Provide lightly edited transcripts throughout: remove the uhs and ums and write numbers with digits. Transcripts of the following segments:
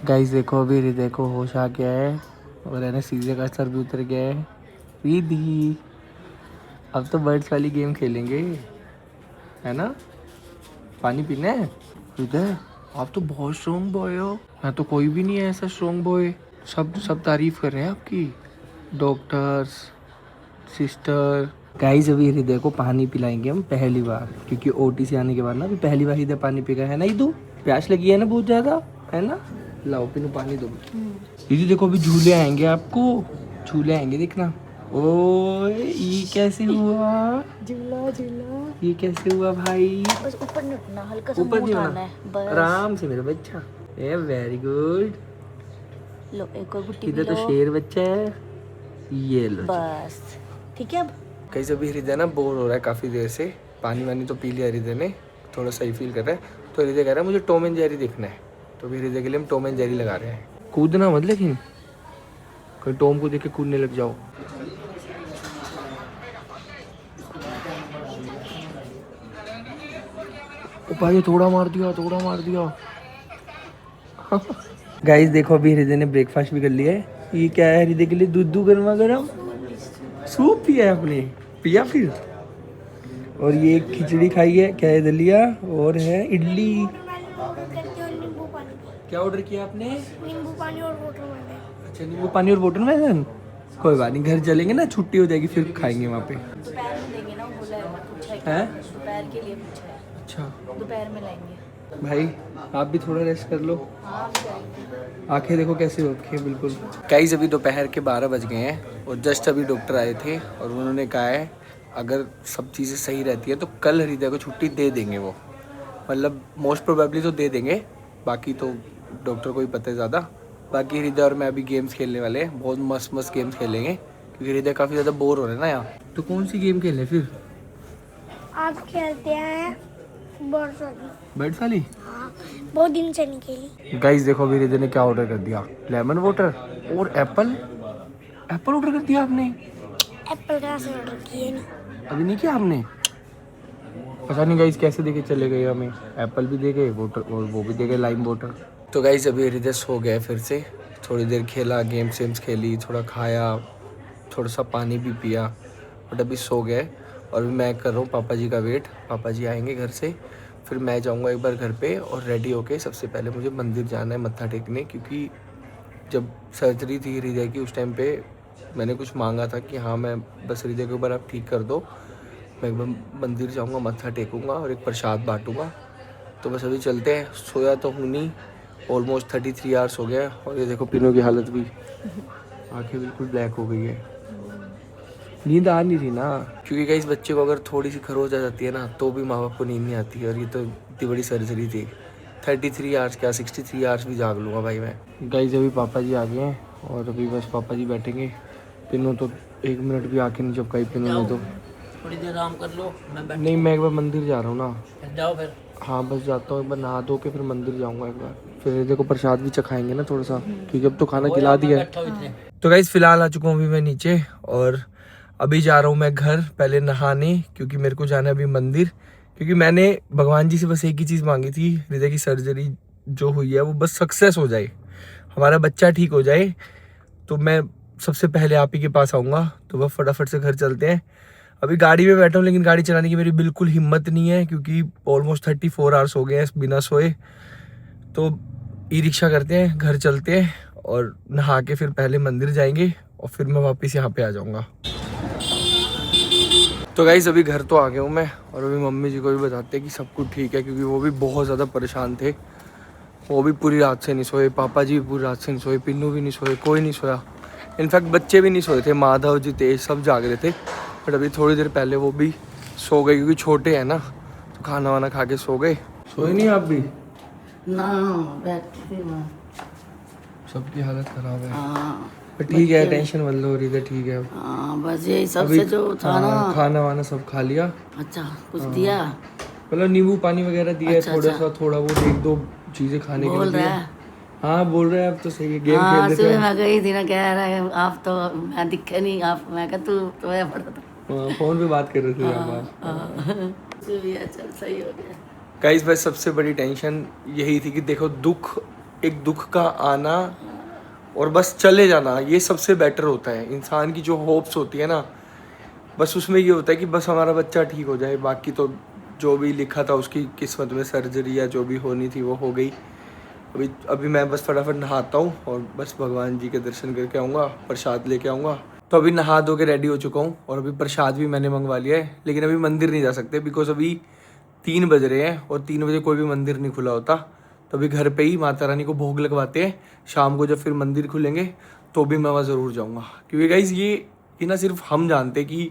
Guys देखो अभी हृदय को होश आ गया है और एनेस्थीसिया का असर भी उतर गया है। रिद्धि अब तो बर्ड्स वाली गेम खेलेंगे, है ना? पानी पीना है? हृदय आप तो बहुत स्ट्रॉन्ग बॉय हो। मैं तो कोई भी नहीं है ऐसा स्ट्रॉन्ग बॉय। सब तारीफ कर रहे हैं आपकी, डॉक्टर्स, सिस्टर। गाइस अभी हृदय को पानी पिलाएंगे हम पहली बार, क्योंकि ओटी से आने के बाद ना अभी पहली बार हृदय पानी पी गया है ना। इधू प्यास लगी है ना बहुत ज्यादा, है ना? लाओ पिनू पानी दो। दीदी देखो अभी झूले आएंगे, आपको झूले आएंगे देखना। ओए ये कैसे हुआ? झूला झूला ये कैसे हुआ भाई? बस ऊपर नहीं उठना, हल्का सा ऊपर मुंह नहीं उठाना होना, है बस। आराम से मेरा बच्चा। A very good. लो एक और गुट्टी इधर पी तो लो शेर बच्चा है। ये लो बस। ठीक है अब कैसे अभी हृदय ना बोर हो रहा है काफ़ी देर से। पानी वानी तो पी लिया हृदय ने, थोड़ा सही फील कर रहा है। तो हृदय कह रहा है मुझे टॉम एंड जेरी देखना है, तो अभी हृदय के लिए हम टॉम एंड जेरी लगा रहे हैं। कूदना मत लेकिन, कोई टॉम को देख के कूदने लग जाओ। भाई थोड़ा मार दिया, थोड़ा मार दिया। गाइस देखो अभी हृदय ने ब्रेकफास्ट भी कर लिया है। ये क्या है हृदय के लिए? दूध गर्मा गर्म सूप पिया है आपने? पिया फिर? और ये खिचड़ी खाई है, क्या है? दलिया और है इडली। क्या ऑर्डर किया आपने? नींबू पानी और वाटरमेलन। अच्छा नींबू पानी और वाटरमेलन। कोई बात नहीं, घर चलेंगे ना, छुट्टी हो जाएगी फिर खाएंगे वहाँ पे। दोपहर में देंगे ना, वो बोला है, पूछा है हैं? दोपहर के लिए पूछा है। अच्छा दोपहर में लाएंगे। भाई आप भी थोड़ा रेस्ट कर लो। हाँ जाएंगे। आंखें देखो कैसी हो रखी है बिल्कुल। गाइस अभी दोपहर के 12 बज गए हैं और जस्ट अभी डॉक्टर आए थे और उन्होंने कहा है अगर सब चीज़ें सही रहती है तो कल हृदय को छुट्टी दे देंगे वो। मतलब मोस्ट प्रोबेबली तो दे देंगे, बाकी तो डॉक्टर को ही पता है ज़्यादा। बाकी हृदय और मैं अभी गेम्स खेलने वाले हैं, बहुत मस्त मस्त गेम्स खेलेंगे क्योंकि हृदय काफ़ी ज़्यादा बोर हो रहे हैं ना यहाँ। तो कौन सी गेम खेलें फिर? आप खेलते हैं बर्ड्स वाली? बर्ड्स वाली? हाँ, बहुत दिन से नहीं खेली। गाइस देखो अभी हृदय ने क्या ऑर्डर कर दिया, लेमन वाटर और एप्पल। एप्पल ऑर्डर कर दिया आपने? एप्पल कहाँ से ऑर्डर किए? नहीं अभी नहीं किया आपने? पता नहीं गाइस कैसे देके चले गए हमें। एप्पल भी दे गए वाटर और वो भी दे गए लाइम वाटर। तो गाइस अभी हृदय सो गए फिर से। थोड़ी देर खेला, गेम्स वेम्स खेली, थोड़ा खाया, थोड़ा सा पानी भी पिया, बट अभी सो गए। और अभी मैं कर रहा हूँ पापा जी का वेट। पापा जी आएंगे घर से, फिर मैं जाऊँगा एक बार घर पे और रेडी होके सबसे पहले मुझे मंदिर जाना है मत्था टेकने, क्योंकि जब सर्जरी थी हृदय की उस टाइम पे मैंने कुछ मांगा था कि हाँ मैं बस हृदय के ऊपर आप ठीक कर दो, मैं एक बार मंदिर जाऊँगा, मत्था टेकूँगा और एक प्रसाद बांटूँगा। तो बस अभी चलते हैं। सोया तो हूँ नहीं, ऑलमोस्ट 33 आवर्स हो गया और ये देखो पिनो की हालत भी, आंखें बिल्कुल ब्लैक हो गई है। नींद आ नहीं रही ना, क्योंकि गाइस बच्चे को अगर थोड़ी सी खरोच आ जाती है ना तो भी माँ बाप को नींद नहीं आती है। और ये तो इतनी बड़ी सर्जरी थी। 33 आवर्स क्या 63 आवर्स भी जाग लूँगा भाई मैं। गाइस अभी पापा जी आ गए हैं और अभी बस पापा जी बैठेंगे। पिनो तो 1 मिनट भी आके नहीं चपकाई पिनो ने तो। थोड़ी देर आराम कर लो। नहीं मैं एक बार मंदिर जा रहा हूँ ना। जाओ फिर। हाँ बस जाता हूँ, एक बार नहा धो के फिर मंदिर जाऊँगा एक बार। फिर हृदय को प्रसाद भी चखाएंगे ना थोड़ा सा, क्योंकि अब तो खाना खिला दिया है। तो गाइस फिलहाल आ चुका हूँ अभी मैं नीचे और अभी जा रहा हूँ मैं घर पहले नहाने, क्योंकि मेरे को जाना है अभी मंदिर। क्योंकि मैंने भगवान जी से बस एक ही चीज़ मांगी थी, हृदय की सर्जरी जो हुई है वो बस सक्सेस हो जाए, हमारा बच्चा ठीक हो जाए। तो मैं सबसे पहले आप ही के पास आऊँगा। तो बस फटाफट से घर चलते हैं। अभी गाड़ी में बैठा हूँ लेकिन गाड़ी चलाने की मेरी बिल्कुल हिम्मत नहीं है, क्योंकि ऑलमोस्ट 34 आवर्स हो गए हैं बिना सोए। तो ई रिक्शा करते हैं, घर चलते हैं और नहा के फिर पहले मंदिर जाएंगे और फिर मैं वापस यहाँ पे आ जाऊँगा। तो गाइस अभी घर तो आ गया हूँ मैं और अभी मम्मी जी को भी बताते हैं कि सब कुछ ठीक है, क्योंकि वो भी बहुत ज़्यादा परेशान थे। वो भी पूरी रात से नहीं सोए, पापा जी भी पूरी रात से नहीं सोए, पिन्नू भी नहीं सोए, कोई नहीं सोया। इनफैक्ट बच्चे भी नहीं सोए थे, माधव जितेश सब जाग रहे थे। बट अभी थोड़ी देर पहले वो भी सो गए, क्योंकि छोटे हैं ना, तो खाना वाना खा के सो गए। सोए नहीं आप भी? ना बैठी थी मैं। सबकी हालत ख़राब है। हाँ पर ठीक है, टेंशन मत लो रही है, ठीक है। हाँ बस यही सबसे जो था ना। खाना वाना सब खा लिया। अच्छा कुछ दिया? मतलब नींबू पानी वगैरह दिया, अच्छा, थोड़ा अच्छा। सा थोड़ा वो 1-2 चीज़ें खाने के बोल लिए रहा दिया। है? हाँ बोल रहे हैं, अब तो सही है। गेम हाँ खेल सुबह रहे मैं गई थी ना, कह रहा है आप तो मैं दिखे नहीं, आप मैं कहा तू तो है पड़ा था। थे, फ़ोन पे बात कर रहे थे आप। चल सही हो गया। गाइस बस सबसे बड़ी टेंशन यही थी कि देखो दुख एक दुख का आना और बस चले जाना, ये सबसे बेटर होता है। इंसान की जो होप्स होती है ना, बस उसमें ये होता है कि बस हमारा बच्चा ठीक हो जाए, बाकी तो जो भी लिखा था उसकी किस्मत में, सर्जरी या जो भी होनी थी वो हो गई। अभी मैं बस फटाफट नहाता हूँ और बस भगवान जी के दर्शन करके आऊँगा, प्रसाद लेके आऊँगा। तो अभी नहा धो के रेडी हो चुका हूँ और अभी प्रसाद भी मैंने मंगवा लिया है, लेकिन अभी मंदिर नहीं जा सकते बिकॉज अभी 3 बज रहे हैं और 3 बजे कोई भी मंदिर नहीं खुला होता। तो अभी घर पे ही माता रानी को भोग लगवाते हैं, शाम को जब फिर मंदिर खुलेंगे तो भी मैं वहाँ ज़रूर जाऊँगा। क्योंकि गाइज़ ये ना सिर्फ हम जानते कि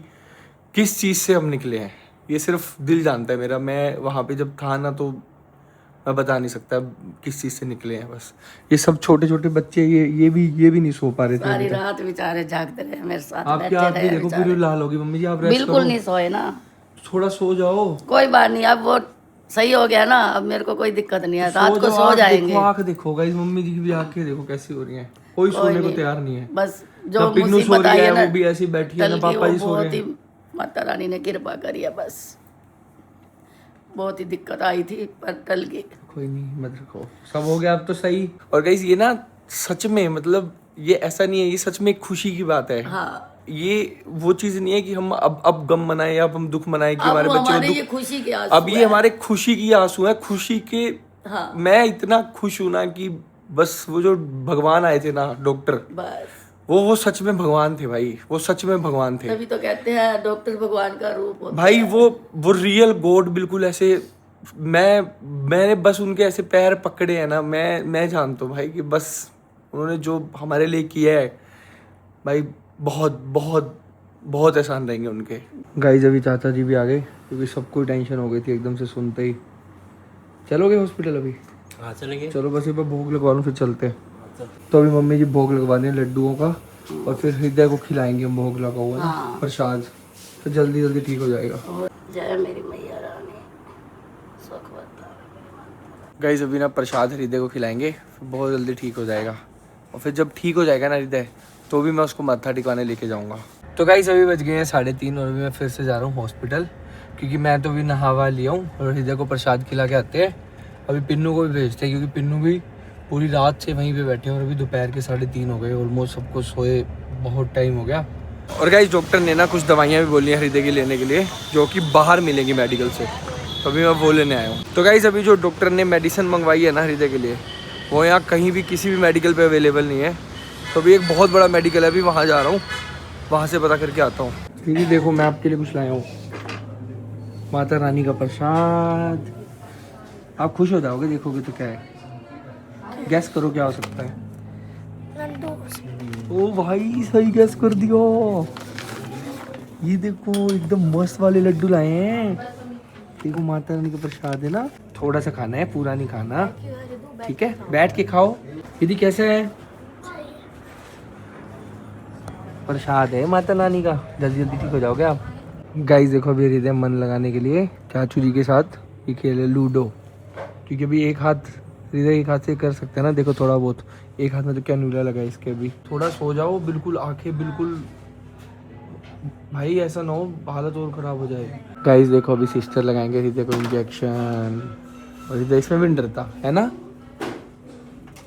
किस चीज़ से हम निकले हैं, ये सिर्फ दिल जानता है मेरा। मैं वहाँ पे जब था ना तो मैं बता नहीं सकता किस चीज़ से निकले हैं। बस ये सब छोटे छोटे बच्चे ये भी नहीं सो पा रहे थे सारी रात बेचारे जागते रहे मेरे साथ, आपकी आँख भी देखो पूरी लाल होगी। मम्मी जी आप रेस्ट बिल्कुल नहीं सोए ना, थोड़ा सो जाओ। कोई बात नहीं, अब वो सही हो गया ना, अब मेरे को कोई दिक्कत नहीं है, रात को सो जाएंगे। आँख देखो गाइस, मम्मी जी की भी आँखें देखो कैसी हो रही हैं, कोई सोने को तैयार नहीं है। बस जो मुसीबत आई है ना, वो भी ऐसी बैठी है ना, पापा जी सो रहे हैं। माता रानी ने कृपा करी है, बस बहुत ही दिक्कत आई थी पर टल गई। कोई नहीं, मत रखो, सब हो गया अब तो सही। और गाइस ये ना सच में, मतलब ये ऐसा नहीं है, ये सच में एक खुशी की बात है। हाँ, ये वो चीज नहीं है कि हम अब गम मनाएं या अब हम दुख मनाएं कि हमारे बच्चे को दुख। खुशी के आंसू अब ये हमारे खुशी की आंसू है, खुशी के। हाँ। मैं इतना खुश हूं ना कि बस वो जो भगवान आए थे ना, डॉक्टर, बस वो सच में भगवान थे भाई, वो सच में भगवान थे। तभी तो कहते हैं डॉक्टर भगवान का रूप होता भाई। वो रियल गॉड, बिल्कुल ऐसे। मैंने बस उनके ऐसे पैर पकड़े हैं ना, मैं जानता हूँ भाई कि बस उन्होंने जो हमारे लिए किया है भाई, बहुत बहुत बहुत एहसान रहेंगे उनके। गाइस अभी चाचा जी भी आ गए क्योंकि सबको टेंशन हो गई थी एकदम से सुनते ही। चलोगे हॉस्पिटल अभी? हाँ चलेंगे। चलो बस ये भोग लगवा लूँ फिर चलते हैं। तो अभी मम्मी जी भोग लगवा दें लड्डुओं का और फिर हृदय को खिलाएंगे हम भोग लगा हुआ है प्रसाद, तो जल्दी जल्दी ठीक हो जाएगा। जय मेरी मैया रानी सुखवता। गाइस अभी ना प्रसाद हृदय को खिलाएंगे, फिर बहुत जल्दी ठीक हो जाएगा। और फिर जब ठीक हो जाएगा ना हृदय, तो भी मैं उसको माथा टिकाने लेके जाऊंगा। तो गाइस अभी बज गए हैं 3:30 और अभी मैं फिर से जा रहा हूँ हॉस्पिटल, क्योंकि मैं तो अभी नहावा लिया हूँ और हृदय को प्रसाद खिला के आते हैं। अभी पिन्नू को भी भेजते हैं क्योंकि पिन्नू भी पूरी रात से वहीं पे बैठे हैं और अभी दोपहर के 3:30 हो गए, ऑलमोस्ट सबको सोए बहुत टाइम हो गया। और गाइस डॉक्टर ने ना कुछ दवाइयाँ भी बोली हैं हृदय की लेने के लिए, जो कि बाहर मिलेंगी मेडिकल से, तो अभी मैं वो लेने आया हूँ। तो गाइस अभी जो डॉक्टर ने मेडिसिन मंगवाई है ना हृदय के लिए, वो यहाँ कहीं भी किसी भी मेडिकल पे अवेलेबल नहीं है। तो अभी एक बहुत बड़ा मेडिकल है, अभी वहाँ जा रहा हूँ, वहाँ से पता करके आता हूँ। दीदी देखो मैं आपके लिए कुछ लाया हूँ, माता रानी का प्रसाद। आप खुश हो जाओगे देखोगे तो। क्या है? गैस करो क्या हो सकता है? ओ भाई सही गैस कर दियो। ये देखो एकदम मस्त वाले लड्डू लाए हैं। देखो माता रानी का प्रसाद है ना, थोड़ा सा खाना है, पूरा नहीं खाना, ठीक है? बैठ के खाओ। दीदी कैसे है? प्रसाद है माता रानी का, जल्दी जल्दी ठीक हो जाओगे आप। गाइस देखो अभी हृदय मन लगाने के लिए चाचू जी के साथ ये खेले लूडो, क्योंकि अभी एक हाथ हृदय एक हाथ से कर सकते हैं ना, देखो थोड़ा बहुत, एक हाथ में तो क्या न्यूला लगा है इसके। अभी थोड़ा सो जाओ, बिल्कुल आंखें बिल्कुल, भाई ऐसा ना हो हालत और खराब हो जाए। गाइस देखो अभी सिस्टर लगाएंगे हृदय को इंजेक्शन, और हृदय इसमें भी डरता है ना,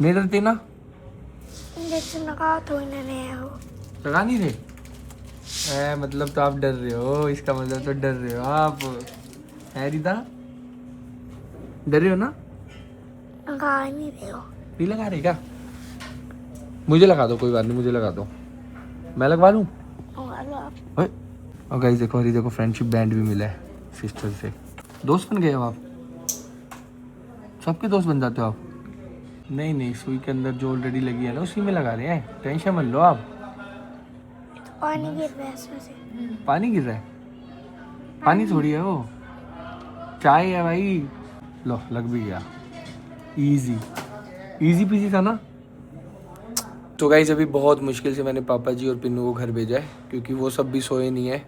नहीं डरती ना? इंजेक्शन लगा तो इन्हें हो लगा नहीं रहे मतलब तो आप डर रहे हो, इसका मतलब तो डर रहे हो आप, है रिदा? डर रहे हो ना? लगा नहीं रहे हो? नहीं लगा रहे क्या? मुझे लगा दो, कोई बात नहीं, मुझे लगा दो, मैं लगवा लूँ। और गाइस देखो हृदय को फ्रेंडशिप बैंड भी मिला है सिस्टर से। दोस्त बन गए हो आप? सबके दोस्त बन जाते हो आप? नहीं नहीं, सुई के अंदर जो ऑलरेडी लगी है ना उसी में लगा रहे हैं, टेंशन मत लो आप। पानी गिर रहा है इसमें से। पानी गिर रहा है? पानी थोड़ी है वो, चाय है भाई। लो लग भी गया, इजी इजी पीजी था ना। तो गाइस अभी बहुत मुश्किल से मैंने पापा जी और पिन्नू को घर भेजा है, क्योंकि वो सब भी सोए नहीं है,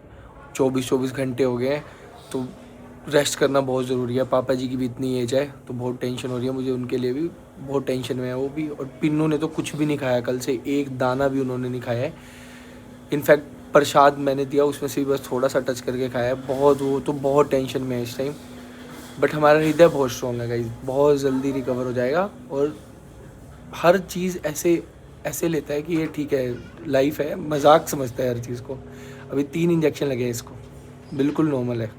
24 घंटे हो गए हैं, तो रेस्ट करना बहुत ज़रूरी है। पापा जी की भी इतनी एज है तो बहुत टेंशन हो रही है मुझे, उनके लिए भी बहुत टेंशन में है वो भी। और पिन्नू ने तो कुछ भी नहीं खाया कल से, एक दाना भी उन्होंने नहीं खाया है। इनफैक्ट प्रसाद मैंने दिया उसमें से भी बस थोड़ा सा टच करके खाया है। बहुत, वो तो बहुत टेंशन में है इस टाइम। बट हमारा हृदय बहुत स्ट्रॉन्ग है गाइस, बहुत जल्दी रिकवर हो जाएगा और हर चीज़ ऐसे लेता है कि ये ठीक है, लाइफ है, मजाक समझता है हर चीज़ को। अभी 3 इंजेक्शन लगे हैं इसको, बिल्कुल नॉर्मल है।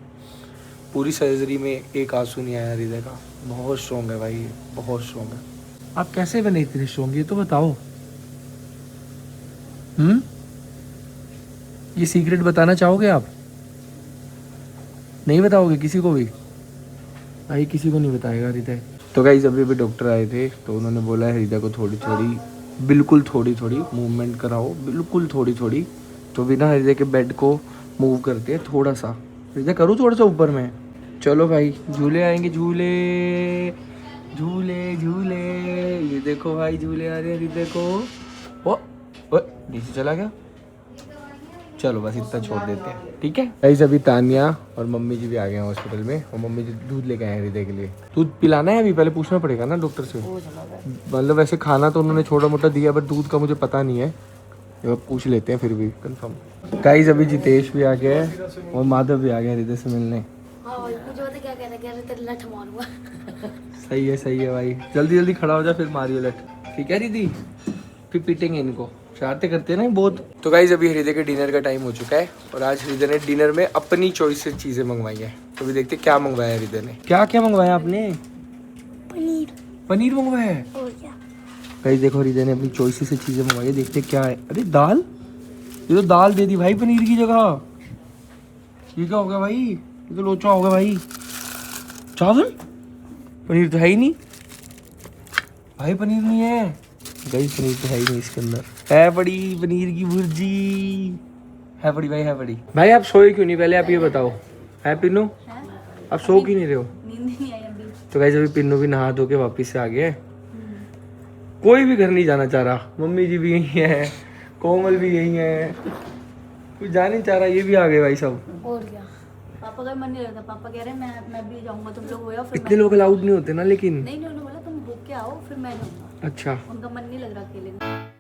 पूरी सर्जरी में एक आंसू नहीं आया हृदय का। बहुत स्ट्रॉन्ग है भाई, बहुत स्ट्रॉन्ग है। आप कैसे बने इतने स्ट्रॉन्ग, ये तो बताओ। ये सीक्रेट बताना चाहोगे आप? नहीं बताओगे किसी को भी? भाई किसी को नहीं बताएगा हृदय। तो गाइस अभी भी डॉक्टर आए थे तो उन्होंने बोला है हृदय को थोड़ी थोड़ी, बिल्कुल थोड़ी थोड़ी मूवमेंट कराओ, बिल्कुल थोड़ी थोड़ी। तो बिना हृदय के बेड को मूव करते हैं थोड़ा सा। हृदय करूँ थोड़ा सा ऊपर में? चलो भाई झूले आएंगे, झूले झूले झूले। ये देखो भाई झूले आ रहे हैं हृदय को। ओ नीचे चला गया। चलो बस इतना छोड़ देते हैं, ठीक है। गाइस अभी तानिया और मम्मी जी भी आ गए हैं हॉस्पिटल में, और मम्मी जी दूध लेके आए हैं हृदय के लिए। दूध पिलाना है अभी, पहले पूछना पड़ेगा ना डॉक्टर से। मतलब वैसे खाना तो उन्होंने छोटा मोटा दिया, बट दूध का मुझे पता नहीं है, ये पूछ लेते हैं फिर भी कंफर्म। गाइस अभी जितेश भी आ गया है और माधव भी आ गया हृदय से मिलने। सही है भाई, जल्दी जल्दी खड़ा हो जा फिर मारियो लट, ठीक है दीदी? फिर पीटेंगे इनको, शरारतें करते हैं ना बहुत। तो गाइस अभी हृदय के डिनर का टाइम हो चुका है, और आज हृदय ने डिनर में अपनी चॉइस से चीजें मंगवाई है। तो अभी देखते हैं क्या मंगवाया हृदय ने। क्या क्या मंगवाया आपने? पनीर मंगवाया है। और क्या? गाइस देखो हृदय ने अपनी चॉइस से चीजें मंगवाई है, देखते क्या है। अरे दाल, ये तो दाल दे दी भाई पनीर की जगह। ये क्या हो गया भाई, ये तो लोचा हो गया भाई। चावल, पनीर तो है ही नहीं भाई, पनीर नहीं है। गाइस पनीर तो है ही नहीं इसके अंदर। है बड़ी पनीर की भुर्जी, है बड़ी भाई, है बड़ी भाई। आप सोए क्यों नहीं पहले आप ये बताओ? है पिन्नू, आप सो क्यों नहीं रहे हो? नींद नहीं आई अभी। तो गाइस अभी पिन्नू भी नहा धो के वापिस से आ गया है। कोई भी घर नहीं जाना चाह रहा, मम्मी जी भी यही है, कोमल भी यही है, कोई जा नहीं चाह रहा, ये भी आ गए भाई सब। और क्या, पापा का मन नहीं लगता। पापा कह रहे हैं मैं भी जाऊंगा, तुम लोग हो जाओ फिर इतने लोग अलाउड नहीं होते ना, लेकिन नहीं उन्होंने बोला तुम होके आओ फिर मैं जाऊंगा। अच्छा। उनका मन नहीं लग रहा अकेले में।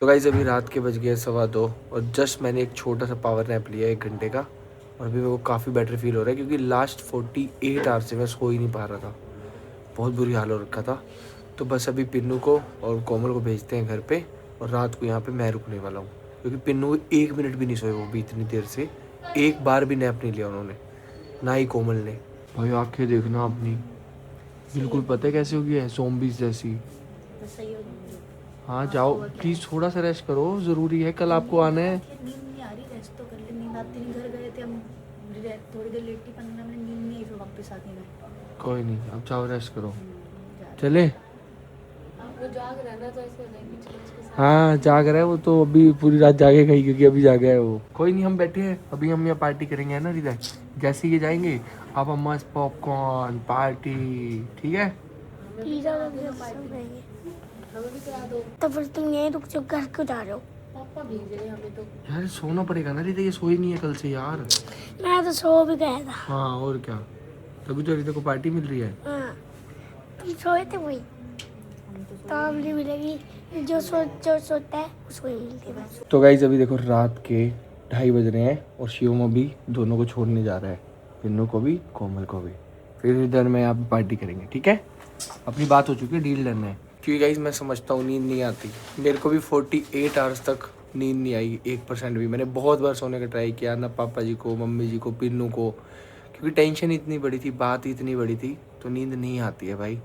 तो गाइस अभी रात के बज गए 2:15 और जस्ट मैंने एक छोटा सा पावर नैप लिया 1 घंटे का, और अभी मेरे को काफ़ी बेटर फील हो रहा है, क्योंकि लास्ट 48 आवर्स से मैं सो ही नहीं पा रहा था, बहुत बुरी हाल हो रखा था। तो बस अभी पिन्नू को और कोमल को भेजते हैं घर पे, और रात को यहाँ पे मैं रुकने वाला हूँ, क्योंकि पिन्नू 1 मिनट भी नहीं सोए वो भी इतनी देर से, एक बार भी नैप नहीं लिया उन्होंने, ना ही कोमल ने। भाई आंखें देखना अपनी, बिल्कुल पता है कैसे होगी है, ज़ॉम्बीज़ जैसी। बस सही हो गया। हाँ जाओ प्लीज़, थोड़ा सा रेस्ट करो, ज़रूरी है, कल आपको आना है। नींद नहीं आ रही, रेस्ट तो कर ले। नींद आती नहीं, घर गए थे हम, थोड़ी देर लेटी, 15 मिनट नींद नहीं आई, फिर वापस आ गई मैं। कोई नहीं, अब जाओ रेस्ट करो, चले। वो जाग रहा ना, तो ऐसे नहीं कुछ। हाँ जाग रहा है वो तो, अभी पूरी रात जागेगा ही, क्योंकि अभी जागा है वो। कोई नहीं, हम बैठे हैं अभी, हम यहाँ पार्टी करेंगे, है ना हृदय? जैसे ये जाएंगे आप अम्मा पॉपकॉर्न पार्टी, ठीक है? पिज़्ज़ा वगैरह सब रहेंगे। तो फिर तुम यहीं रुक जाओ, घर क्यों जा रहे हो? पापा भेज रहे हैं हमें तो। यार सोना पड़ेगा ना हृदय, ये सोई नहीं है कल से यार। मैं तो सो भी गया था। हाँ और क्या, तभी तो हृदय को पार्टी मिल रही है। हाँ, तुम सोए थे वही तो अब नहीं मिलेगी, जो सोता है उसको ही मिलती है बस। तो गाइस अभी देखो रात के 2:30 बज रहे हैं, और शिवम अभी दोनों को छोड़ने जा रहा है, पिन्नू को भी कोमल को भी। फिर इधर में आप पार्टी करेंगे, ठीक है? अपनी बात हो चुकी है, डील डन है। क्योंकि गाइस मैं समझता हूँ नींद नहीं आती, मेरे को भी 48 आवर्स तक नींद नहीं आई 1% भी। मैंने बहुत बार सोने का ट्राई किया, ना पापा जी को, मम्मी जी को, पिन्नू को, क्योंकि टेंशन इतनी बड़ी थी, बात इतनी बड़ी थी, तो नींद नहीं आती है भाई।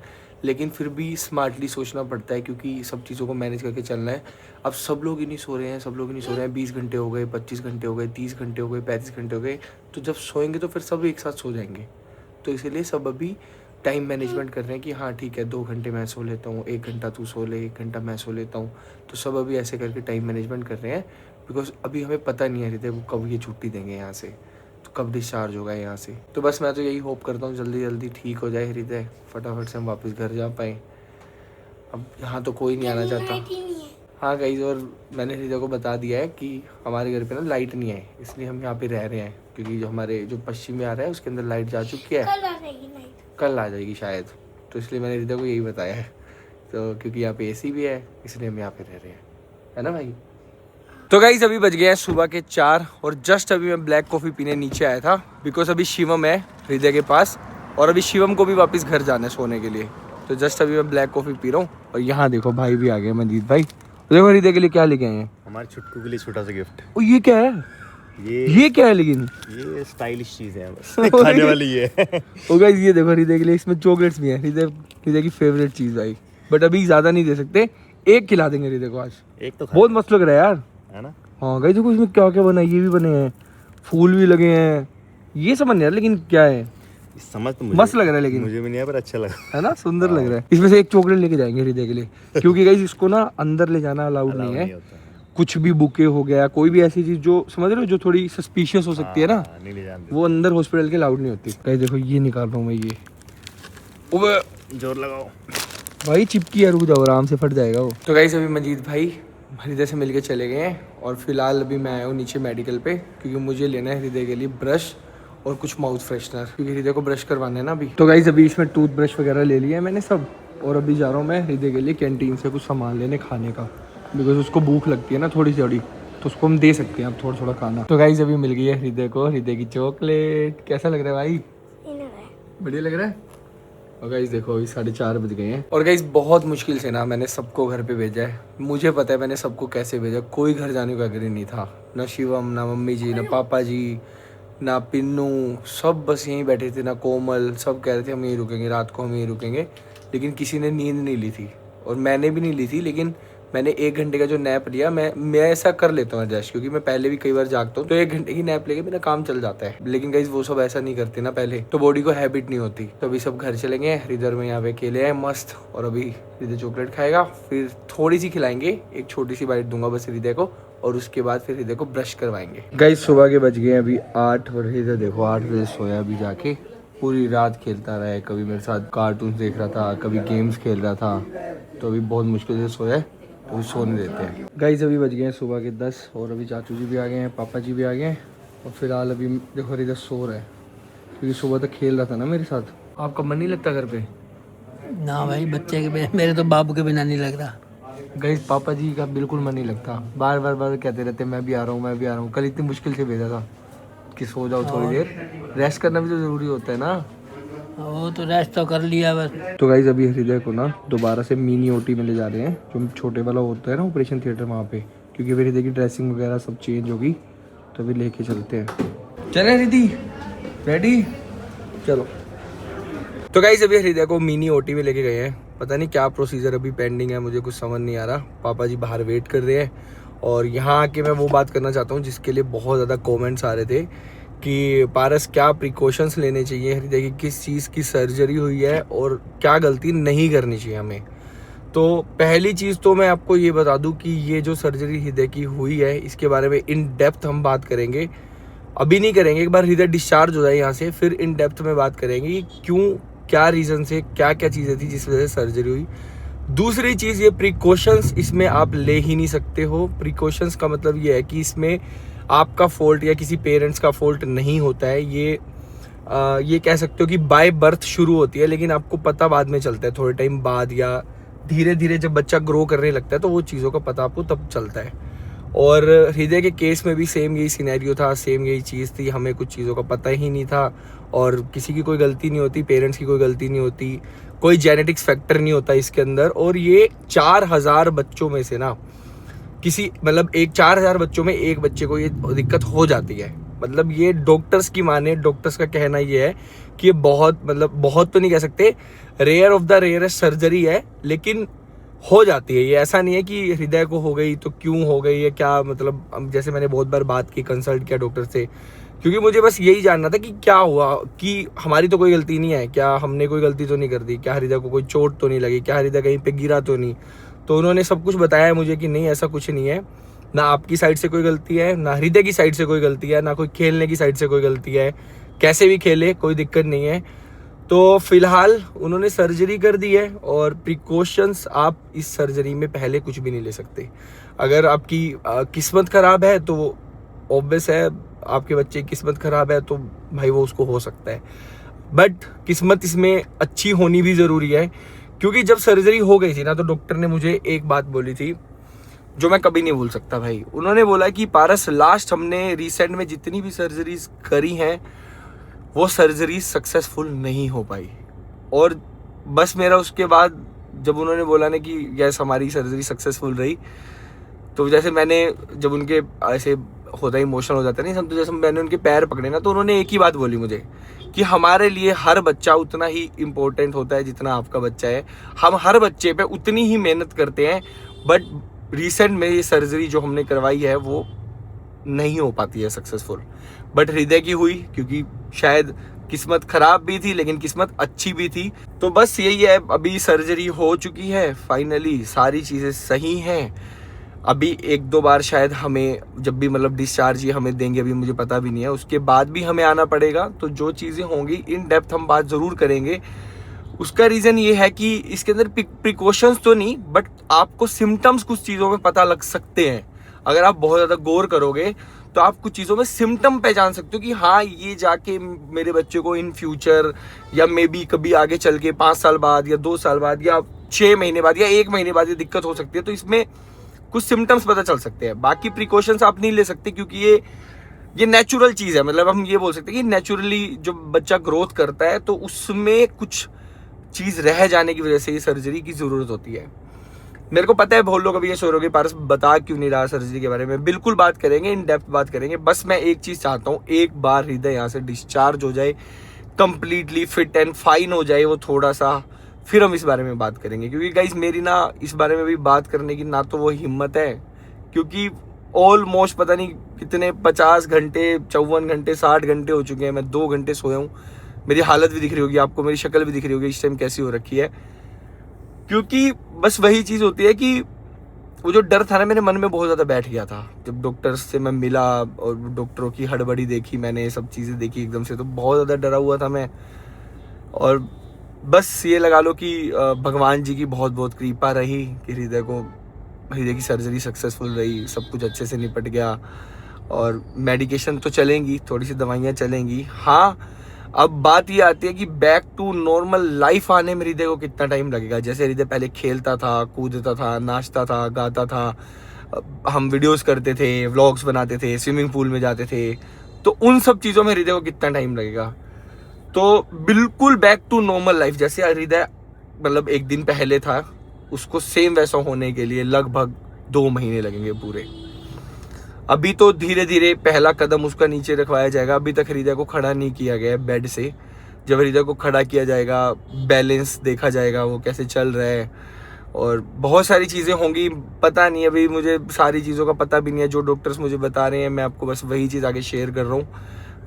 लेकिन फिर भी स्मार्टली सोचना पड़ता है, क्योंकि सब चीज़ों को मैनेज करके चलना है। अब सब लोग ही नहीं सो रहे हैं, सब लोग ही नहीं सो रहे हैं। 20 घंटे हो गए, 25 घंटे हो गए, 30 घंटे हो गए, 35 घंटे हो गए, तो जब सोएंगे तो फिर सब एक साथ सो जाएंगे। तो इसीलिए सब अभी टाइम मैनेजमेंट कर रहे हैं कि हाँ ठीक है 2 घंटे मैं सो लेता हूँ, 1 घंटा तू सो ले, 1 घंटा मैं सो लेता हूँ। तो सब अभी ऐसे करके टाइम मैनेजमेंट कर रहे हैं, बिकॉज अभी हमें पता नहीं है हृदय को कब ये छुट्टी देंगे यहाँ से, तो कब डिस्चार्ज होगा यहाँ से। तो बस मैं तो यही होप करता हूँ जल्दी जल्दी ठीक हो जाए हृदय, फटाफट से हम वापस घर जा पाएँ। अब यहाँ तो कोई नहीं आना चाहता। हाँ गाइस, और मैंने हृदय को बता दिया है कि हमारे घर पे ना लाइट नहीं है, इसलिए हम यहाँ पे रह रहे हैं, क्योंकि जो हमारे जो पश्चिम में आ रहा है उसके अंदर लाइट जा चुकी है, कल आ जाएगी शायद। तो इसलिए मैंने हृदय को यही बताया है, तो क्योंकि यहाँ पे AC भी है, इसलिए हम यहाँ पे रह रहे हैं, है ना भाई? तो गाइस अभी बज गए हैं सुबह के 4, और जस्ट अभी मैं ब्लैक कॉफ़ी पीने नीचे आया था, बिकॉज अभी शिवम है हृदय के पास, और अभी शिवम को भी वापस घर जाना है सोने के लिए। तो जस्ट अभी मैं ब्लैक कॉफ़ी पी रहा हूँ। और यहाँ देखो भाई भी आ गए, मंजीत भाई। देखो हृदय के लिए क्या लेके आए हैं। हमारे छुटकू के लिए छोटा सा गिफ्ट। ओ ये क्या है? ये क्या है लेकिन? ये स्टाइलिश चीज है बस खाने वाली है। ओ गाइस ये देखो हृदय के लिए इसमें चॉकलेट्स भी हैं। हृदय की फेवरेट चीज़ भाई, बट अभी ज़्यादा नहीं दे सकते, एक खिला देंगे हृदय को आज। एक तो बहुत मस्त लग रहा है यार, है ना। हाँ गाइस देखो इसमें क्या क्या बना है, ये भी बने हैं, फूल भी लगे हैं, ये समझ नहीं आ रहा लेकिन क्या है, समझ तो मुझे मस्त लग रहा है लेकिन मुझे भी नहीं है पर अच्छा लगा है ना, सुंदर लग रहा है। इसमें से एक चॉकलेट लेके जाएंगे हृदय के लिए, क्योंकि गाइस इसको ना अंदर ले जाना अलाउड नहीं है। कुछ भी बुके हो गया, कोई भी ऐसी चीज जो समझ रहे हो जो थोड़ी सस्पिशियस हो सकती है ना, नहीं ले जानते, वो अंदर हॉस्पिटल के अलाउड नहीं होती। गाइस देखो ये निकाल रहा हूँ मैं, ये ओबे जोर लगाओ भाई चिपकी है, रुक जाओ आराम से फट जाएगा वो। तो गाइस अभी मंजीत भाई हृदय से मिलके चले गए हैं और फिलहाल अभी मैं आया हूँ नीचे मेडिकल पे, क्योंकि मुझे लेना है हृदय के लिए ब्रश और कुछ माउथ फ्रेशनर, क्योंकि हृदय को ब्रश करवाना है ना अभी। तो गाइस अभी इसमें टूथ ब्रश वगैरह ले लिया है मैंने सब, और अभी जा रहा हूँ मैं हृदय के लिए कैंटीन से कुछ सामान लेने खाने का, बिकॉज उसको भूख लगती है ना थोड़ी थोड़ी, तो उसको हम दे सकते हैं अब थोड़ा थोड़ा खाना। तो गाइस अभी मिल गई है हृदय को हृदय की चॉकलेट। कैसा लग रहा है भाई? बढ़िया लग रहा है। और गाइस देखो अभी 4:30 बज गए हैं, और गाइस बहुत मुश्किल से ना मैंने सबको घर पे भेजा है। मुझे पता है मैंने सबको कैसे भेजा, कोई घर जाने को एग्री नहीं था, ना शिवम, ना मम्मी जी, ना पापा जी, ना पिन्नू, सब बस यहीं बैठे थे, ना कोमल, सब कह रहे थे हम यहीं रुकेंगे, रात को हम यहीं रुकेंगे, लेकिन किसी ने नींद नहीं ली थी और मैंने भी नहीं ली थी। लेकिन मैंने 1 घंटे का जो नैप लिया, मैं ऐसा कर लेता हूँ एडजस्ट, क्योंकि मैं पहले भी कई बार जागता हूँ, तो 1 घंटे की नैप लेके मेरा काम चल जाता है। लेकिन गाइस वो सब ऐसा नहीं करते ना पहले, तो बॉडी को हैबिट नहीं होती। तो अभी सब घर चलेंगे, हृदय में यहाँ पे अकेले हैं मस्त, और अभी हृदय चॉकलेट खाएगा, फिर थोड़ी सी खिलाएंगे, एक छोटी सी बाइट दूंगा बस हृदय को, और उसके बाद फिर हृदय को ब्रश करवाएंगे। गाइस सुबह के बज गए अभी 8, और हृदय देखो 8 बजे सोया अभी जाके, पूरी रात खेलता रहा है, कभी मेरे साथ कार्टून देख रहा था, कभी गेम्स खेल रहा था, तो अभी बहुत मुश्किल से सोया है, तो सोने देते हैं। गाइस अभी बज गए हैं सुबह के 10, और अभी चाचू जी भी आ गए हैं, पापा जी भी आ गए हैं, और फिलहाल अभी देखो हृदय सो रहा है, क्योंकि सुबह तक खेल रहा था ना मेरे साथ। आपका मन नहीं लगता घर पे? ना भाई, बच्चे के बिना, मेरे तो बाबू के बिना नहीं लग रहा। गाइस पापा जी का बिल्कुल मन नहीं लगता, बार बार कहते रहते मैं भी आ रहा हूँ, मैं भी आ रहा हूँ। कल इतनी मुश्किल से भेजा था कि सो जाओ थोड़ी देर, रेस्ट करना भी तो ज़रूरी होता है ना। वो तो रेस्ट तो कर लिया बस। तो गाइस अभी हृदय को ना दोबारा से मिनी ओटी में ले जा रहे हैं, जो छोटे वाला होता है ना ऑपरेशन थिएटर, वहाँ पे, क्योंकि अभी हृदय की ड्रेसिंग वगैरह सब चेंज होगी, तो अभी लेके चलते हैं। चले हृदय, रेडी, चलो। तो गाइस अभी हृदय को मिनी ओटी में लेके गए हैं, पता नहीं क्या प्रोसीजर अभी पेंडिंग है, मुझे कुछ समझ नहीं आ रहा। पापा जी बाहर वेट कर रहे हैं, और यहाँ आके मैं वो बात करना चाहता हूँ जिसके लिए बहुत ज़्यादा कमेंट्स आ रहे थे कि पारस क्या प्रिकॉशंस लेने चाहिए हृदय की, किस चीज़ की सर्जरी हुई है और क्या गलती नहीं करनी चाहिए हमें। तो पहली चीज़ तो मैं आपको ये बता दूं कि ये जो सर्जरी हृदय की हुई है, इसके बारे में इन डेप्थ हम बात करेंगे, अभी नहीं करेंगे, एक बार हृदय डिस्चार्ज हो जाए यहाँ से, फिर इन डेप्थ में बात करेंगे कि क्यों, क्या रीज़न से, क्या क्या चीज़ें थी जिस वजह से सर्जरी हुई। दूसरी चीज़, ये प्रिकॉशंस इसमें आप ले ही नहीं सकते हो। प्रिकॉशंस का मतलब ये है कि इसमें आपका फॉल्ट या किसी पेरेंट्स का फॉल्ट नहीं होता है, ये कह सकते हो कि बाय बर्थ शुरू होती है, लेकिन आपको पता बाद में चलता है, थोड़े टाइम बाद या धीरे धीरे जब बच्चा ग्रो करने लगता है, तो वो चीज़ों का पता आपको तब चलता है। और हृदय के केस में भी सेम यही सिनेरियो था, सेम यही चीज़ थी, हमें कुछ चीज़ों का पता ही नहीं था, और किसी की कोई गलती नहीं होती, पेरेंट्स की कोई गलती नहीं होती, कोई जेनेटिक्स फैक्टर नहीं होता इसके अंदर। और ये 4000 बच्चों में से ना किसी, मतलब 4000 बच्चों में एक बच्चे को ये दिक्कत हो जाती है। मतलब ये डॉक्टर्स की माने, डॉक्टर्स का कहना ये है कि ये बहुत, मतलब बहुत तो नहीं कह सकते, rare of the rarest surgery है, लेकिन हो जाती है। ये ऐसा नहीं है कि हृदय को हो गई तो क्यों हो गई है, क्या मतलब, जैसे मैंने बहुत बार बात की, कंसल्ट किया डॉक्टर से, क्योंकि मुझे बस यही जानना था कि क्या हुआ, कि हमारी तो कोई गलती नहीं है, क्या हमने कोई गलती तो नहीं कर दी, क्या हृदय को कोई चोट तो नहीं लगी, क्या हृदय कहीं पे गिरा तो नहीं। तो उन्होंने सब कुछ बताया मुझे कि नहीं, ऐसा कुछ नहीं है, ना आपकी साइड से कोई गलती है, ना हृदय की साइड से कोई गलती है, ना कोई खेलने की साइड से कोई गलती है, कैसे भी खेले कोई दिक्कत नहीं है। तो फिलहाल उन्होंने सर्जरी कर दी है, और प्रिकॉशंस आप इस सर्जरी में पहले कुछ भी नहीं ले सकते। अगर आपकी किस्मत ख़राब है तो ऑब्वियस है, आपके बच्चे की किस्मत ख़राब है तो भाई वो उसको हो सकता है, बट किस्मत इसमें अच्छी होनी भी ज़रूरी है। क्योंकि जब सर्जरी हो गई थी ना, तो डॉक्टर ने मुझे एक बात बोली थी जो मैं कभी नहीं भूल सकता भाई। उन्होंने बोला कि पारस, लास्ट हमने रिसेंट में जितनी भी सर्जरीज करी हैं, वो सर्जरी सक्सेसफुल नहीं हो पाई, और बस मेरा उसके बाद जब उन्होंने बोला ना कि यस हमारी सर्जरी सक्सेसफुल रही, तो जैसे मैंने जब उनके ऐसे होता है इमोशनल हो जाता है नहीं सब, तो जैसे मैंने उनके पैर पकड़े ना, तो उन्होंने एक ही बात बोली मुझे कि हमारे लिए हर बच्चा उतना ही इम्पोर्टेंट होता है जितना आपका बच्चा है, हम हर बच्चे पे उतनी ही मेहनत करते हैं, बट रिसेंट में ये सर्जरी जो हमने करवाई है वो नहीं हो पाती है सक्सेसफुल, बट हृदय की हुई, क्योंकि शायद किस्मत खराब भी थी लेकिन किस्मत अच्छी भी थी। तो बस यही है, अभी सर्जरी हो चुकी है, फाइनली सारी चीज़ें सही हैं। अभी 1-2 बार शायद हमें जब भी मतलब डिस्चार्ज ये हमें देंगे, अभी मुझे पता भी नहीं है, उसके बाद भी हमें आना पड़ेगा। तो जो चीज़ें होंगी इन डेप्थ हम बात ज़रूर करेंगे। उसका रीज़न ये है कि इसके अंदर प्रिकॉशंस तो नहीं, बट आपको सिम्टम्स कुछ चीज़ों में पता लग सकते हैं। अगर आप बहुत ज़्यादा गौर करोगे तो आप कुछ चीज़ों में सिम्टम पहचान सकते हो कि हाँ ये जाके मेरे बच्चे को इन फ्यूचर या मे बी कभी आगे चल के 5 साल बाद या 2 साल बाद या 6 महीने बाद या 1 महीने बाद ये दिक्कत हो सकती है। तो इसमें कुछ सिम्टम्स पता चल सकते हैं, बाकी प्रिकॉशंस आप नहीं ले सकते क्योंकि ये नेचुरल चीज़ है। मतलब हम ये बोल सकते हैं कि नेचुरली जो बच्चा ग्रोथ करता है तो उसमें कुछ चीज़ रह जाने की वजह से ये सर्जरी की ज़रूरत होती है। मेरे को पता है बहुत लोग अभी ये सोच रहे हो कि पारस बता क्यों नहीं रहा सर्जरी के बारे में। बिल्कुल बात करेंगे, इन डेप्थ बात करेंगे। बस मैं एक चीज़ चाहता हूँ, एक बार हृदय यहाँ से डिस्चार्ज हो जाए, कंप्लीटली फिट एंड फाइन हो जाए वो थोड़ा सा, फिर हम इस बारे में बात करेंगे। क्योंकि गाइस मेरी ना इस बारे में भी बात करने की ना तो वो हिम्मत है, क्योंकि ऑलमोस्ट पता नहीं कितने 50 घंटे 54 घंटे 60 घंटे हो चुके हैं। मैं 2 घंटे सोया हूँ, मेरी हालत भी दिख रही होगी आपको, मेरी शक्ल भी दिख रही होगी इस टाइम कैसी हो रखी है। क्योंकि बस वही चीज़ होती है कि वो जो डर था ना मेरे मन में बहुत ज़्यादा बैठ गया था। जब डॉक्टर से मैं मिला और डॉक्टरों की हड़बड़ी देखी, मैंने सब चीज़ें देखी एकदम से, तो बहुत ज़्यादा डरा हुआ था मैं। और बस ये लगा लो कि भगवान जी की बहुत बहुत कृपा रही कि हृदय की सर्जरी सक्सेसफुल रही, सब कुछ अच्छे से निपट गया। और मेडिकेशन तो चलेंगी, थोड़ी सी दवाइयाँ चलेंगी। हाँ, अब बात ये आती है कि बैक टू नॉर्मल लाइफ आने में हृदय को कितना टाइम लगेगा। जैसे हृदय पहले खेलता था, कूदता था, नाचता था, गाता था, हम वीडियोस करते थे, व्लॉग्स बनाते थे, स्विमिंग पूल में जाते थे, तो उन सब चीज़ों में हृदय को कितना टाइम लगेगा। तो बिल्कुल बैक टू नॉर्मल लाइफ जैसे हृदय मतलब 1 दिन पहले था, उसको सेम वैसा होने के लिए लगभग 2 महीने लगेंगे पूरे। अभी तो धीरे धीरे पहला कदम उसका नीचे रखवाया जाएगा। अभी तक हृदय को खड़ा नहीं किया गया है बेड से। जब हृदय को खड़ा किया जाएगा, बैलेंस देखा जाएगा वो कैसे चल रहा है, और बहुत सारी चीज़ें होंगी। पता नहीं, अभी मुझे सारी चीज़ों का पता भी नहीं है। जो डॉक्टर्स मुझे बता रहे हैं मैं आपको बस वही चीज़ आगे शेयर कर रहा हूँ।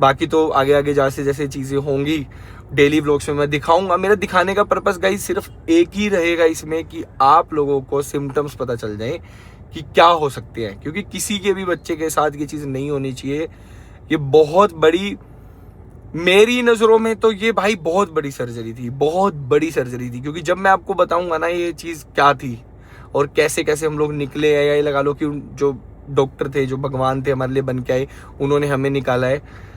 बाकी तो आगे आगे जैसे चीज़ें होंगी डेली व्लॉग्स में मैं दिखाऊंगा। मेरा दिखाने का पर्पस गाइस सिर्फ एक ही रहेगा इसमें, कि आप लोगों को सिम्टम्स पता चल जाए कि क्या हो सकते हैं। क्योंकि किसी के भी बच्चे के साथ ये चीज़ नहीं होनी चाहिए। ये बहुत बड़ी, मेरी नज़रों में तो ये भाई बहुत बड़ी सर्जरी थी, बहुत बड़ी सर्जरी थी। क्योंकि जब मैं आपको बताऊंगा ना ये चीज़ क्या थी और कैसे कैसे हम लोग निकले हैं, या ये लगा लो कि जो डॉक्टर थे, जो भगवान थे हमारे लिए बन के आए, उन्होंने हमें निकाला है,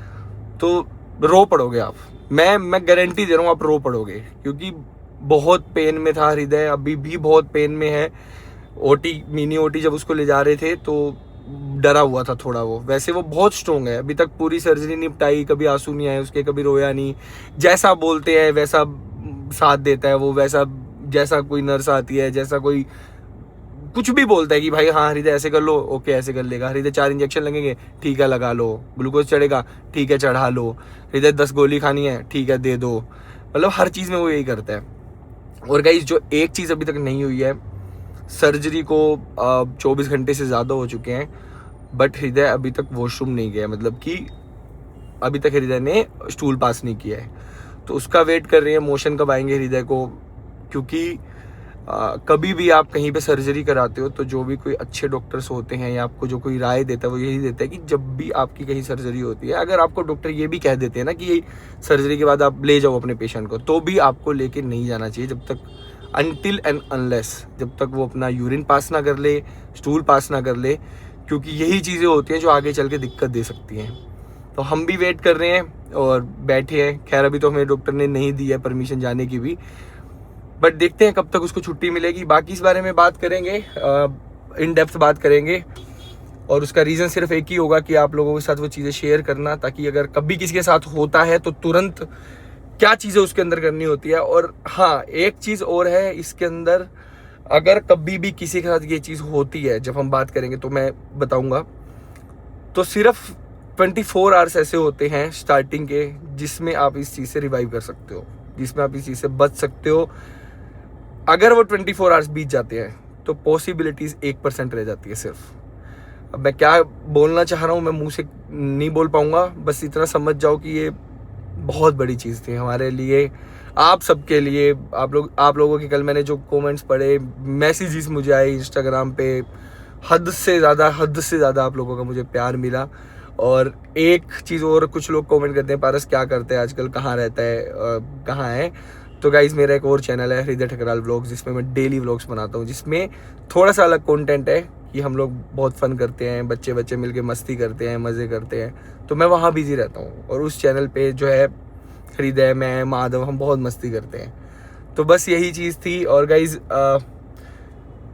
तो रो पड़ोगे आप। मैं गारंटी दे रहा हूँ आप रो पड़ोगे। क्योंकि बहुत पेन में था हृदय, अभी भी बहुत पेन में है। मिनी ओटी जब उसको ले जा रहे थे तो डरा हुआ था थोड़ा वो। वैसे वो बहुत स्ट्रोंग है, अभी तक पूरी सर्जरी निपटाई, कभी आंसू नहीं आए उसके, कभी रोया नहीं। जैसा बोलते हैं वैसा साथ देता है वो, वैसा जैसा कोई नर्स आती है, जैसा कोई कुछ भी बोलता है कि भाई हाँ हृदय ऐसे कर लो, ओके ऐसे कर लेगा। हृदय 4 इंजेक्शन लगेंगे, ठीक है लगा लो। ग्लूकोज चढ़ेगा, ठीक है चढ़ा लो। हृदय 10 गोली खानी है, ठीक है दे दो। मतलब हर चीज़ में वो यही करता है। और गाइस जो एक चीज़ अभी तक नहीं हुई है, सर्जरी को 24 घंटे से ज़्यादा हो चुके हैं, बट हृदय अभी तक वॉशरूम नहीं गया। मतलब कि अभी तक हृदय ने स्टूल पास नहीं किया है, तो उसका वेट कर रहे हैं मोशन कब आएंगे हृदय को। क्योंकि कभी भी आप कहीं पे सर्जरी कराते हो तो जो भी कोई अच्छे डॉक्टर्स होते हैं या आपको जो कोई राय देता है वो यही देता है कि जब भी आपकी कहीं सर्जरी होती है, अगर आपको डॉक्टर ये भी कह देते हैं ना कि सर्जरी के बाद आप ले जाओ अपने पेशेंट को, तो भी आपको लेके नहीं जाना चाहिए जब तक, अनटिल एंड अनलेस, जब तक वो अपना यूरिन पास ना कर ले, स्टूल पास ना कर ले। क्योंकि यही चीज़ें होती हैं जो आगे चल के दिक्कत दे सकती हैं। तो हम भी वेट कर रहे हैं और बैठे हैं। खैर अभी तो हमें डॉक्टर ने नहीं दी है परमिशन जाने की भी, बट देखते हैं कब तक उसको छुट्टी मिलेगी। बाकी इस बारे में बात करेंगे, इन डेप्थ बात करेंगे। और उसका रीज़न सिर्फ एक ही होगा कि आप लोगों के साथ वो चीज़ें शेयर करना, ताकि अगर कभी किसी के साथ होता है तो तुरंत क्या चीज़ें उसके अंदर करनी होती है। और हाँ, एक चीज़ और है इसके अंदर, अगर कभी भी किसी के साथ ये चीज़ होती है, जब हम बात करेंगे तो मैं बताऊंगा, तो सिर्फ 24 आवर्स ऐसे होते हैं स्टार्टिंग के जिसमें आप इस चीज़ से रिवाइव कर सकते हो, जिसमें आप इस चीज़ से बच सकते हो। अगर वो 24 आवर्स बीत जाते हैं तो पॉसिबिलिटीज़ 1% रह जाती है सिर्फ। अब मैं क्या बोलना चाह रहा हूँ मैं मुंह से नहीं बोल पाऊँगा, बस इतना समझ जाओ कि ये बहुत बड़ी चीज़ थी हमारे लिए, आप सबके लिए। आप लोगों की कल मैंने जो कमेंट्स पढ़े, मैसेजेस मुझे आए इंस्टाग्राम पे, हद से ज़्यादा आप लोगों का मुझे प्यार मिला। और एक चीज़ और, कुछ लोग कमेंट करते हैं पारस क्या करते हैं आजकल, कहाँ रहता है, कहाँ है। तो गाइज़ मेरा एक और चैनल है हृदय ठकराल व्लॉग्स, जिसमें मैं डेली व्लॉग्स बनाता हूँ, जिसमें थोड़ा सा अलग कंटेंट है कि हम लोग बहुत फन करते हैं, बच्चे मिलके मस्ती करते हैं, मज़े करते हैं, तो मैं वहाँ बिजी रहता हूँ। और उस चैनल पे जो है हृदय, मैं, माधव, हम बहुत मस्ती करते हैं। तो बस यही चीज़ थी। और गाइज़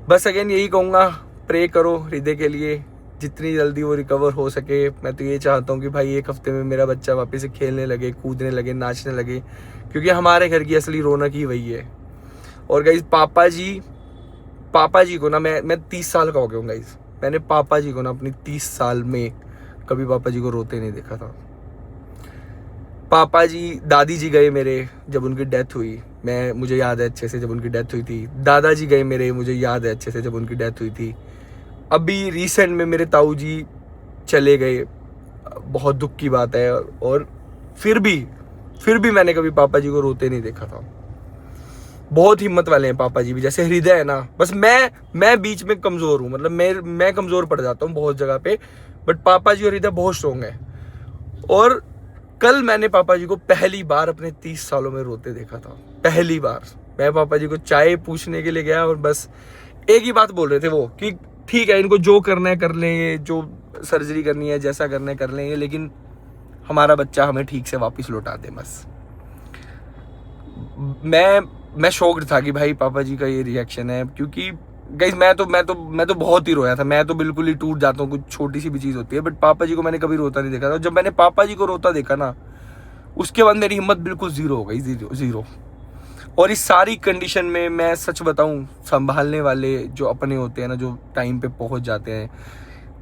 बस अगेन यही कहूँगा, प्रे करो हृदय के लिए, जितनी जल्दी वो रिकवर हो सके। मैं तो ये चाहता हूँ कि भाई 1 हफ्ते में मेरा बच्चा वापस से खेलने लगे, कूदने लगे, नाचने लगे, क्योंकि हमारे घर की असली रौनक ही वही है। और गाइज़ पापा जी को ना, मैं 30 साल का हो गया हूँ गाइज़, मैंने पापा जी को ना अपनी 30 साल में कभी पापा जी को रोते नहीं देखा था। पापा जी, दादी जी गए मेरे जब उनकी डेथ हुई, मुझे याद है अच्छे से जब उनकी डेथ हुई थी। दादाजी गए मेरे, मुझे याद है अच्छे से जब उनकी डेथ हुई थी। अभी रिसेंट में मेरे ताऊ जी चले गए, बहुत दुख की बात है। और फिर भी मैंने कभी पापा जी को रोते नहीं देखा था। बहुत हिम्मत वाले हैं पापा जी भी, जैसे हृदय है ना। बस मैं बीच में कमज़ोर हूँ, मतलब मैं कमज़ोर पड़ जाता हूँ बहुत जगह पे, बट पापा जी और हृदय बहुत स्ट्रॉन्ग है। और कल मैंने पापा जी को पहली बार अपने 30 सालों में रोते देखा था, पहली बार। मैं पापा जी को चाय पूछने के लिए गया और बस एक ही बात बोल रहे थे वो, कि ठीक है, इनको जो करना है कर लेंगे, जो सर्जरी करनी है, जैसा करना है कर लेंगे, लेकिन हमारा बच्चा हमें ठीक से वापस लौटा दे बस। मैं शॉक्ड था कि भाई पापा जी का ये रिएक्शन है, क्योंकि गाइस मैं तो बहुत ही रोया था। मैं तो बिल्कुल ही टूट जाता हूँ, कुछ छोटी सी भी चीज़ होती है, बट पापा जी को मैंने कभी रोता नहीं देखा था। जब मैंने पापा जी को रोता देखा ना, उसके बाद मेरी हिम्मत बिल्कुल ज़ीरो हो गई, ज़ीरो। और इस सारी कंडीशन में मैं सच बताऊं, संभालने वाले जो अपने होते हैं ना, जो टाइम पे पहुंच जाते हैं,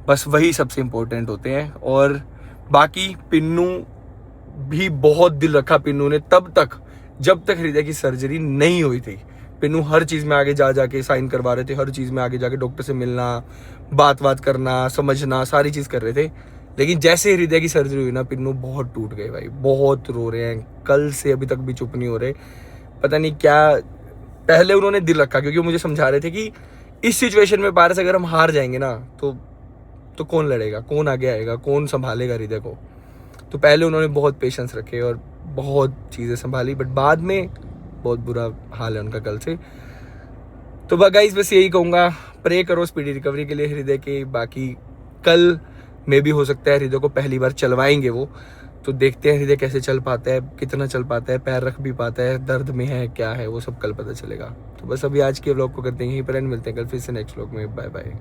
बस वही सबसे इम्पोर्टेंट होते हैं। और बाकी पिन्नू भी बहुत दिल रखा पिन्नू ने, तब तक जब तक हृदय की सर्जरी नहीं हुई थी। पिन्नू हर चीज़ में आगे जाके साइन करवा रहे थे, हर चीज़ में आगे जाके डॉक्टर से मिलना, बात करना, समझना, सारी चीज़ कर रहे थे। लेकिन जैसे हृदय की सर्जरी हुई ना, पिन्नू बहुत टूट गए भाई, बहुत रो रहे हैं, कल से अभी तक भी चुप नहीं हो रहे। पता नहीं क्या, पहले उन्होंने दिल रखा, क्योंकि मुझे समझा रहे थे कि इस सिचुएशन में पारस अगर हम हार जाएंगे ना, तो कौन लड़ेगा, कौन आगे आएगा, कौन संभालेगा हृदय को। तो पहले उन्होंने बहुत पेशेंस रखे और बहुत चीज़ें संभाली, बट बाद में बहुत बुरा हाल है उनका कल से। तो गाइस बस यही कहूँगा, प्रे करो स्पीडी रिकवरी के लिए हृदय के। बाकी कल में भी हो सकता है हृदय को पहली बार चलवाएंगे वो, तो देखते हैं हृदय कैसे चल पाता है, कितना चल पाता है, पैर रख भी पाता है, दर्द में है क्या है, वो सब कल पता चलेगा। तो बस अभी आज के व्लॉग को करते हैं यहीं पर एंड, मिलते हैं कल फिर से नेक्स्ट व्लॉग में। Bye bye.